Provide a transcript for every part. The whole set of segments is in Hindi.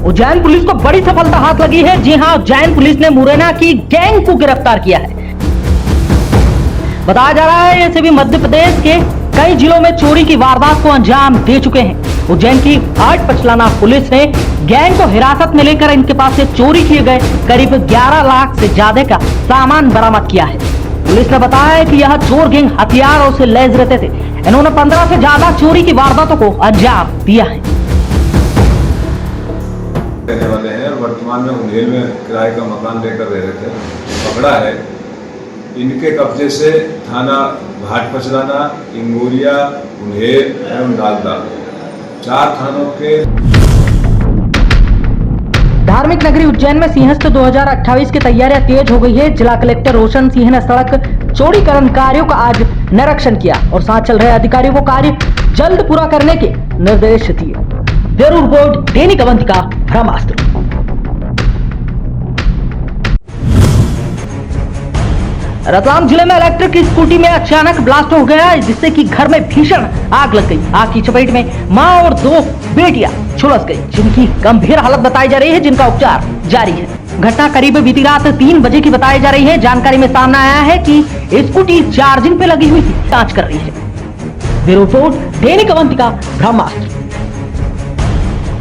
उज्जैन पुलिस को बड़ी सफलता हाथ लगी है। जी हां, उज्जैन पुलिस ने मुरैना की गैंग को गिरफ्तार किया है। बताया जा रहा है ये सभी मध्य प्रदेश के कई जिलों में चोरी की वारदात को अंजाम दे चुके हैं। उज्जैन की हाट पचलाना पुलिस ने गैंग को हिरासत में लेकर इनके पास से चोरी किए गए करीब 11 लाख से ज्यादा का सामान बरामद किया है। पुलिस ने बताया है कि यह चोर गैंग हथियारों से लैस रहते थे। इन्होंने 15 से ज्यादा चोरी की वारदातों को अंजाम दिया है। रहने वाले हैं और वर्तमान में उन्हेल में किराए का मकान लेकर रह रहे थे, पकड़ा है। इनके कब्जे से थाना भाट पचलाना, इंगोरिया, उन्हेल एवं डालदा 4 थानों के। धार्मिक नगरी उज्जैन में सिंहस्थ 2028 की तैयारियां तेज हो गई है। जिला कलेक्टर रोशन सिंह ने सड़क चौड़ीकरण कार्यों का आज निरीक्षण किया और साथ चल रहे अधिकारियों को कार्य जल्द पूरा करने के निर्देश दिए। ब्यूरो रिपोर्ट, दैनिक अवंतिका, ब्रह्मास्त्र। रतलाम जिले में इलेक्ट्रिक स्कूटी में अचानक ब्लास्ट हो गया, जिससे कि घर में भीषण आग लग गई। आग की चपेट में मां और 2 बेटियां झुलस गई, जिनकी गंभीर हालत बताई जा रही है, जिनका उपचार जारी है। घटना करीब बीती रात 3 बजे की बताई जा रही है। जानकारी में सामने आया है कि स्कूटी चार्जिंग पे लगी हुई थी, जांच कर रही है। ब्यूरो रिपोर्ट, दैनिक अवंतिका, ब्रह्मास्त्र।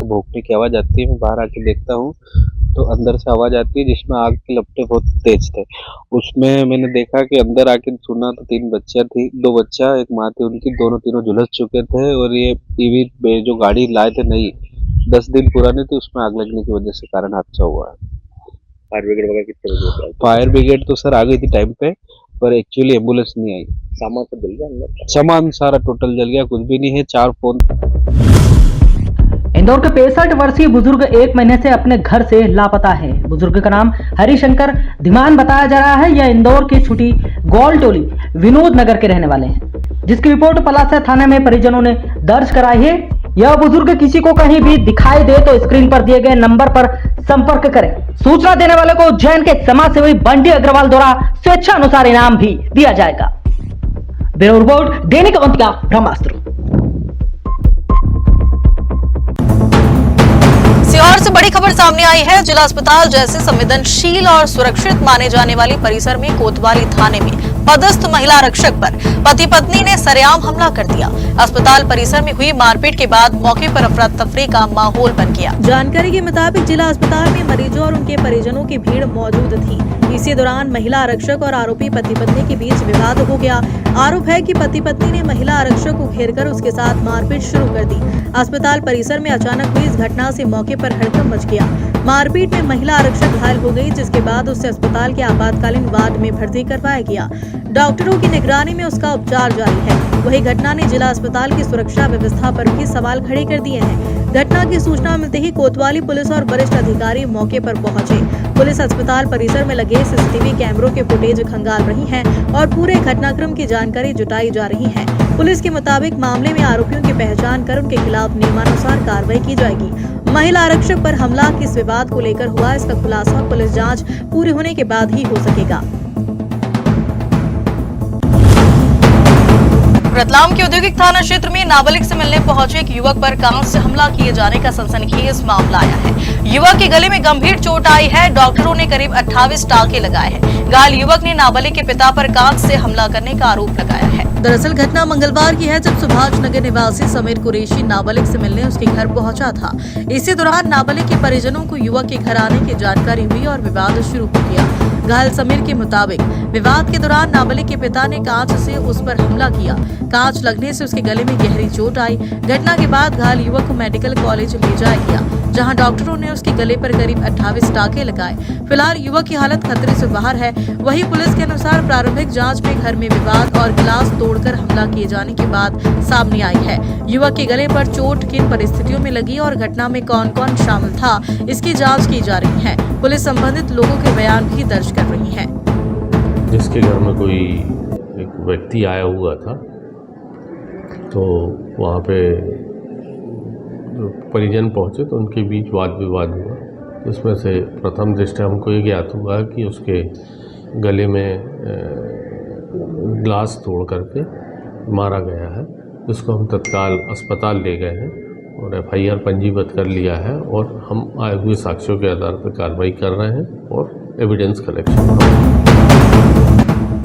भोंकने की आवाज आती है, मैं बाहर आके देखता हूँ तो अंदर से आवाज आती है जिसमें आग के लपटे बहुत तेज थे। उसमें मैंने देखा कि अंदर आके सुना तो 3 बच्चियां थी, 2 बच्चा एक माँ थी, उनकी तीनों झुलस चुके थे। और ये ईवी जो गाड़ी लाए थे नई 10 दिन पुरानी थी, उसमें आग लगने की वजह से कारण हादसा हुआ है। फायर ब्रिगेड वगैरह कितने बजे? फायर ब्रिगेड तो सर आ गई थी टाइम पे, पर एक्चुअली एम्बुलेंस नहीं आई। सामान सब जल गया अंदर? सामान सारा टोटल जल गया, कुछ भी नहीं है। 4 फोन। इंदौर के 65 वर्षीय बुजुर्ग 1 महीने से अपने घर से लापता है। बुजुर्ग का नाम हरिशंकर धीमान बताया जा रहा है। यह इंदौर की छुटी गोल टोली विनोद नगर के रहने वाले हैं, जिसकी रिपोर्ट पलासा थाने में परिजनों ने दर्ज कराई है। यह बुजुर्ग किसी को कहीं भी दिखाई दे तो स्क्रीन पर दिए गए नंबर पर संपर्क करें। सूचना देने वाले को उज्जैन के समाज सेवी बंटी अग्रवाल द्वारा स्वेच्छा अनुसार इनाम भी दिया जाएगा। ब्यूरो रिपोर्ट, दैनिक अवंतिका, ब्रह्मास्त्र। सीहोर से बड़ी खबर सामने आई है। जिला अस्पताल जैसे संवेदनशील और सुरक्षित माने जाने वाली परिसर में कोतवाली थाने में पदस्थ महिला आरक्षक पर पति पत्नी ने सरेआम हमला कर दिया। अस्पताल परिसर में हुई मारपीट के बाद मौके पर अफरा तफरी का माहौल बन गया। जानकारी के मुताबिक जिला अस्पताल में मरीजों और उनके परिजनों की भीड़ मौजूद थी। इसी दौरान महिला आरक्षक और आरोपी पति पत्नी के बीच विवाद हो गया। आरोप है कि पति पत्नी ने महिला आरक्षक को घेरकर उसके साथ मारपीट शुरू कर दी। अस्पताल परिसर में अचानक हुई इस घटना से मौके पर हड़कंप मच गया। मारपीट में महिला आरक्षक घायल हो गई, जिसके बाद उसे अस्पताल के आपातकालीन वार्ड में भर्ती करवाया गया। डॉक्टरों की निगरानी में उसका उपचार जारी है। वही घटना ने जिला अस्पताल की सुरक्षा व्यवस्था पर भी सवाल खड़े कर दिए हैं। घटना की सूचना मिलते ही कोतवाली पुलिस और वरिष्ठ अधिकारी मौके पर पहुंचे। पुलिस अस्पताल परिसर में लगे सीसीटीवी कैमरों के फुटेज खंगाल रही है और पूरे घटनाक्रम की जानकारी जुटाई जा रही है। पुलिस के मुताबिक मामले में आरोपियों की पहचान कर उनके खिलाफ नियमानुसार कार्रवाई की जाएगी। महिला आरक्षक पर हमला किस विवाद को लेकर हुआ, इसका खुलासा पुलिस जांच पूरी होने के बाद ही हो सकेगा। रतलाम के औद्योगिक थाना क्षेत्र में नाबालिग से मिलने पहुंचे एक युवक पर कांच से हमला किए जाने का सनसनीखेज मामला आया है। युवक के गले में गंभीर चोट आई है। डॉक्टरों ने करीब 28 टाँके लगाए हैं। घायल युवक ने नाबालिग के पिता पर कांच से हमला करने का आरोप लगाया है। दरअसल घटना मंगलवार की है, जब सुभाष नगर निवासी समीर कुरैशी नाबालिग से मिलने उसके घर पहुंचा था। इसी दौरान नाबालिग के परिजनों को युवक के घर आने की जानकारी हुई और विवाद शुरू हो गया। घायल समीर के मुताबिक विवाद के दौरान नाबालिग के पिता ने कांच से उस पर हमला किया। कांच लगने से उसके गले में गहरी चोट आई। घटना के बाद घायल युवक को मेडिकल कॉलेज ले जाया गया, जहां डॉक्टरों ने उसके गले पर करीब 28 टाँके लगाए। फिलहाल युवक की हालत खतरे से बाहर है। वहीं पुलिस के अनुसार प्रारंभिक जांच में घर में विवाद और गिलास तोड़कर हमला किए जाने की बात सामने आई है। युवक के गले पर चोट किन परिस्थितियों में लगी और घटना में कौन कौन शामिल था, इसकी जाँच की जा रही है। पुलिस संबंधित लोगों के बयान भी दर्ज कर रही है। जिसके घर में कोई एक व्यक्ति आया हुआ था, तो वहाँ पे परिजन पहुँचे तो उनके बीच वाद विवाद हुआ। इसमें से प्रथम दृष्टया हमको ये ज्ञात हुआ कि उसके गले में ग्लास तोड़ करके मारा गया है, जिसको हम तत्काल अस्पताल ले गए हैं और FIR पंजीबद्ध कर लिया है और हम आए हुए साक्ष्यों के आधार पर कार्रवाई कर रहे हैं और एविडेंस कलेक्शन।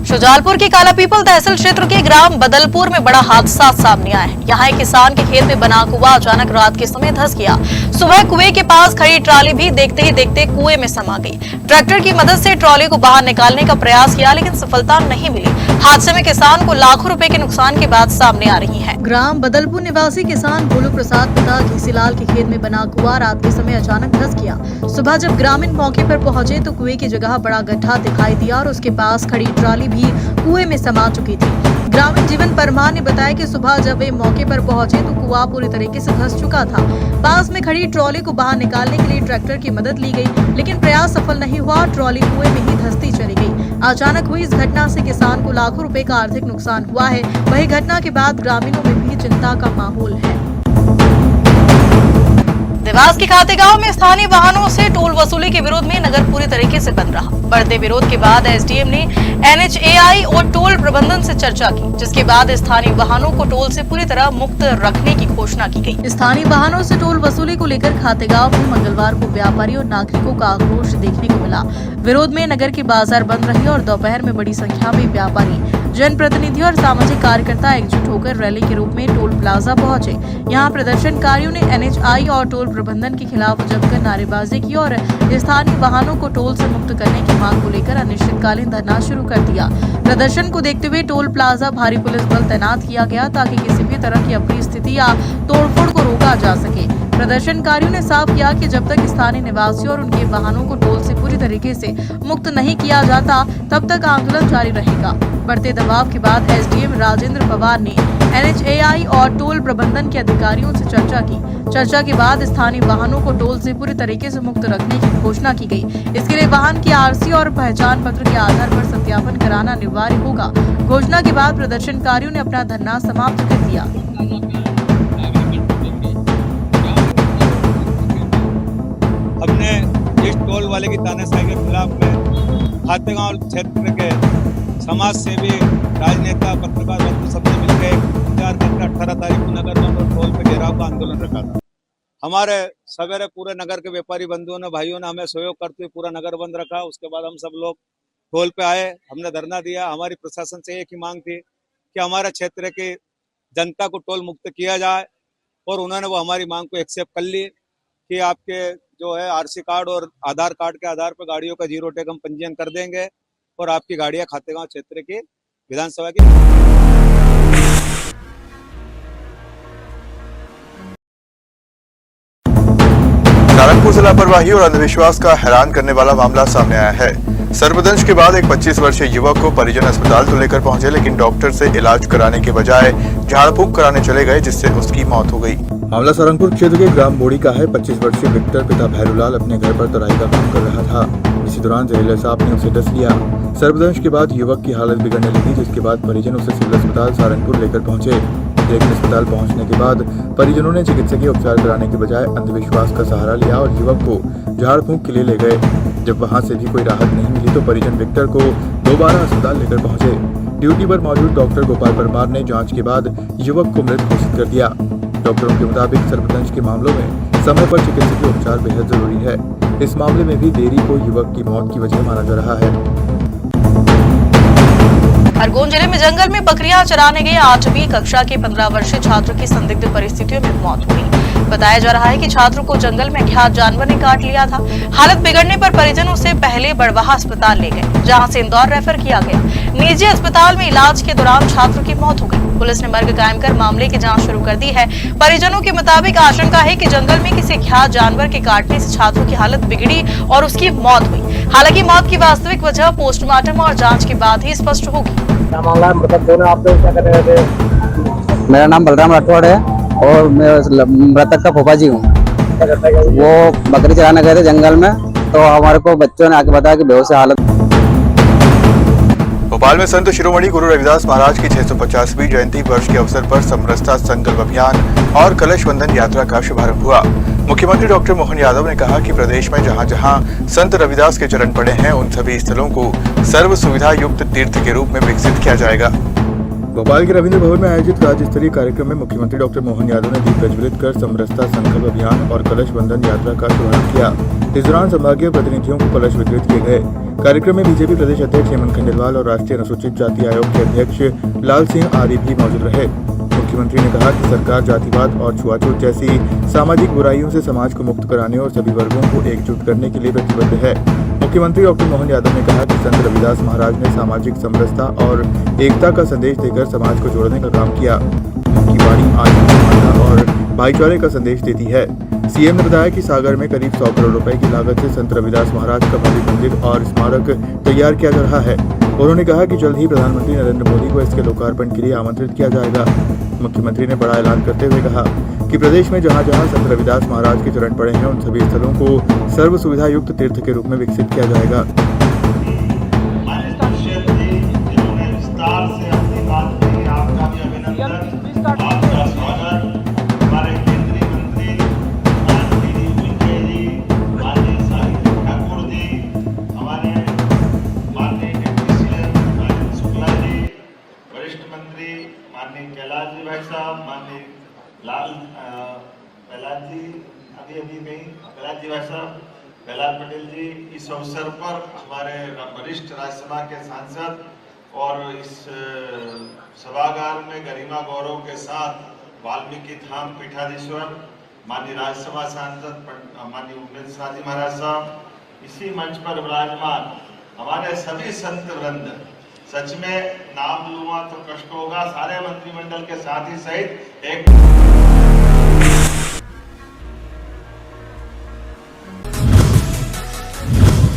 शुजालपुर के काला पीपल तहसील क्षेत्र के ग्राम बदलपुर में बड़ा हादसा सामने आया है। यहाँ एक किसान के खेत में बना कुआं अचानक रात के समय धंस गया। सुबह कुएं के पास खड़ी ट्रॉली भी देखते ही देखते कुएं में समा गई। ट्रैक्टर की मदद से ट्रॉली को बाहर निकालने का प्रयास किया लेकिन सफलता नहीं मिली। हादसे में किसान को लाखों रुपए के नुकसान की बात सामने आ रही है। ग्राम बदलपुर निवासी किसान भोलू प्रसाद पिता घीसीलाल के खेत में बना कुआं रात के समय अचानक धंस गया। सुबह जब ग्रामीण मौके पर पहुंचे तो कुएं की जगह बड़ा गड्ढा दिखाई दिया और उसके पास खड़ी ट्रॉली भी कुएं में समा चुकी थी। ग्रामीण जीवन परमार ने बताया कि सुबह जब वे मौके पर पहुंचे तो कुआं पूरी तरीके से धंस चुका था। पास में खड़ी ट्रॉली को बाहर निकालने के लिए ट्रैक्टर की मदद ली गई लेकिन प्रयास सफल नहीं हुआ। ट्रॉली कुएं में ही धंसती चली गई। अचानक हुई इस घटना से किसान को लाखों रुपए का आर्थिक नुकसान हुआ है। वही घटना के बाद ग्रामीणों में भी चिंता का माहौल है। देवास के खातेगांव में स्थानीय वाहनों से टोल वसूली के विरोध में नगर पूरी तरीके से बंद रहा। बढ़ते विरोध के बाद एसडीएम ने NHAI और टोल प्रबंधन से चर्चा की, जिसके बाद स्थानीय वाहनों को टोल से पूरी तरह मुक्त रखने की घोषणा की गई। स्थानीय वाहनों से टोल वसूली को लेकर खातेगांव में मंगलवार को व्यापारी और नागरिकों का आक्रोश देखने को मिला। विरोध में नगर की बाजार बंद रही और दोपहर में बड़ी संख्या में व्यापारी, जनप्रतिनिधि और सामाजिक कार्यकर्ता एकजुट होकर रैली के रूप में टोल प्लाजा पहुंचे। यहाँ प्रदर्शनकारियों ने NHAI और टोल प्रबंधन के खिलाफ जमकर नारेबाजी की और स्थानीय वाहनों को टोल से मुक्त करने की मांग को लेकर अनिश्चितकालीन धरना शुरू कर दिया। प्रदर्शन को देखते हुए टोल प्लाजा भारी पुलिस बल तैनात किया गया ताकि किसी भी तरह की अप्रिय स्थिति या तोड़फोड़ को रोका जा सके। प्रदर्शनकारियों ने साफ किया कि जब तक स्थानीय निवासियों और उनके वाहनों को टोल से पूरी तरीके से मुक्त नहीं किया जाता तब तक आंदोलन जारी रहेगा। बढ़ते दबाव के बाद एसडीएम राजेंद्र पवार ने NHAI और टोल प्रबंधन के अधिकारियों से चर्चा की। चर्चा के बाद स्थानीय वाहनों को टोल से पूरी तरीके से मुक्त रखने की घोषणा की गई। इसके लिए वाहन की RC और पहचान पत्र के आधार पर सत्यापन कराना अनिवार्य होगा। घोषणा के बाद प्रदर्शनकारियों ने अपना धरना समाप्त कर दिया। हमने इस टोल वाले की तानाशाही के खिलाफ में खातेगांव क्षेत्र के समाज सेवी, राजनेता, पत्रकार बंधु सबसे मिलकर 18 तारीख को नगर बंद और टोल पे घेराव का आंदोलन रखा था। हमारे सवेरे पूरे नगर के व्यापारी बंधुओं ने, भाइयों ने हमें सहयोग करते हुए पूरा नगर बंद रखा। उसके बाद हम सब लोग टोल पे आए, हमने धरना दिया। हमारी प्रशासन से एक ही मांग थी कि हमारे क्षेत्र की जनता को टोल मुक्त किया जाए और उन्होंने वो हमारी मांग को एक्सेप्ट कर ली कि आपके जो है RC कार्ड और आधार कार्ड के आधार पर गाड़ियों का 0 टैग हम पंजीयन कर देंगे और आपकी गाड़ियां खातेगांव क्षेत्र की विधानसभा की। नारायणपुर से लापरवाही और अंधविश्वास का हैरान करने वाला मामला सामने आया है। सर्पदंश के बाद एक 25 वर्षीय युवक को परिजन अस्पताल तो लेकर पहुंचे, लेकिन डॉक्टर से इलाज कराने के बजाय झाड़ फूंक कराने चले गए, जिससे उसकी मौत हो गई। मामला सारंगपुर क्षेत्र के ग्राम बोड़ी का है। 25 वर्षीय विक्टर पिता भैरूलाल अपने घर पर तराई का काम कर रहा था। इसी दौरान जहरीले सांप ने उसे डस लिया। सर्पदंश के बाद युवक की हालत बिगड़ने लगी, जिसके बाद परिजन उसे सिविल अस्पताल सारंगपुर लेकर पहुंचे, लेकिन अस्पताल पहुंचने के बाद परिजनों ने चिकित्सकीय उपचार कराने के बजाय अंधविश्वास का सहारा लिया और युवक को झाड़ फूंक के लिए ले गए। जब वहां से भी कोई राहत नहीं मिली तो परिजन विक्टर को दोबारा अस्पताल लेकर पहुंचे। ड्यूटी पर मौजूद डॉक्टर गोपाल परमार ने जांच के बाद युवक को मृत घोषित कर दिया। डॉक्टरों के मुताबिक सर्पदंश के मामलों में समय पर चिकित्सकीय उपचार बेहद जरूरी है। इस मामले में भी देरी को युवक की मौत की वजह माना जा रहा है। खरगोन जिले में जंगल में बकरियां चराने गए 8वीं कक्षा के 15 वर्षीय छात्र की संदिग्ध परिस्थितियों में मौत हो गई। बताया जा रहा है कि छात्र को जंगल में अज्ञात जानवर ने काट लिया था। हालत बिगड़ने पर परिजन उसे पहले बड़वाह अस्पताल ले गए, जहां से इंदौर रेफर किया गया। निजी अस्पताल में इलाज के दौरान छात्र की मौत हो गई। पुलिस ने मर्ग कायम कर मामले की जांच शुरू कर दी है। परिजनों के मुताबिक आशंका है कि जंगल में किसी अज्ञात जानवर के काटने से छात्र की हालत बिगड़ी और उसकी मौत हुई। हालांकि मौत की वास्तविक वजह पोस्टमार्टम और जांच के बाद ही स्पष्ट होगी। क्या मामला है? मतलब दोनों आप लोग क्या कर रहे थे? मेरा नाम बलराम राठौड़ है और मैं मृतक का फूफा जी हूँ। वो बकरी चराने गए थे जंगल में, तो हमारे को बच्चों ने आके बताया कि बेहोश हालत। भोपाल में संत शिरोमणि गुरु रविदास महाराज की 650वीं जयंती वर्ष के अवसर पर समरसता संकल्प अभियान और कलश बंधन यात्रा का शुभारंभ हुआ। मुख्यमंत्री डॉक्टर मोहन यादव ने कहा कि प्रदेश में जहां जहां संत रविदास के चरण पड़े हैं, उन सभी स्थलों को सर्व सुविधा युक्त तीर्थ के रूप में विकसित किया जाएगा। भोपाल के रविंद्र भवन में आयोजित राज्य स्तरीय कार्यक्रम में मुख्यमंत्री डॉक्टर मोहन यादव ने दीप प्रज्वलित कर समरसता संकल्प अभियान और कलश बंधन यात्रा का शुभारंभ किया। इस दौरान संभागीय प्रतिनिधियों को कलश वितरित किए गए। कार्यक्रम में बीजेपी प्रदेश अध्यक्ष हेमंत खंडेलवाल और राष्ट्रीय अनुसूचित जाति आयोग के अध्यक्ष लाल सिंह आदि भी मौजूद रहे। मुख्यमंत्री ने कहा कि सरकार जातिवाद और छुआछूत जैसी सामाजिक बुराइयों से समाज को मुक्त कराने और सभी वर्गों को एकजुट करने के लिए प्रतिबद्ध है। मुख्यमंत्री डॉक्टर मोहन यादव ने कहा कि संत रविदास महाराज ने सामाजिक समरसता और एकता का संदेश देकर समाज को जोड़ने का काम किया। उनकी वाणी आज समानता और भाईचारे का संदेश देती है। सीएम ने बताया कि सागर में करीब 100 करोड़ रुपए की लागत से संत रविदास महाराज का भव्य मंदिर और स्मारक तैयार किया जा रहा है। उन्होंने कहा कि जल्द ही प्रधानमंत्री नरेंद्र मोदी को इसके लोकार्पण के लिए आमंत्रित किया जाएगा। मुख्यमंत्री ने बड़ा ऐलान करते हुए कहा कि प्रदेश में जहां जहां संत रविदास महाराज के चरण पड़े हैं उन सभी स्थलों को सर्व सुविधा युक्त तीर्थ के रूप में विकसित किया जाएगा। माननीय कैलाश जी भाई साहब, माननीय लाल कैलाश जी कैलाश जी भाई साहब, कैलाश पटेल जी, इस अवसर पर हमारे वरिष्ठ राज्यसभा के सांसद और इस सभागार में गरिमा गौरव के साथ वाल्मीकि धाम पीठाधीश्वर माननीय राज्यसभा सांसद माननीय उमेश शाह जी महाराज साहब, इसी मंच पर विराजमान हमारे सभी संत वृंद, सच में नाम लूंगा तो कष्ट होगा, सारे मंत्रिमंडल के साथ ही सहित एक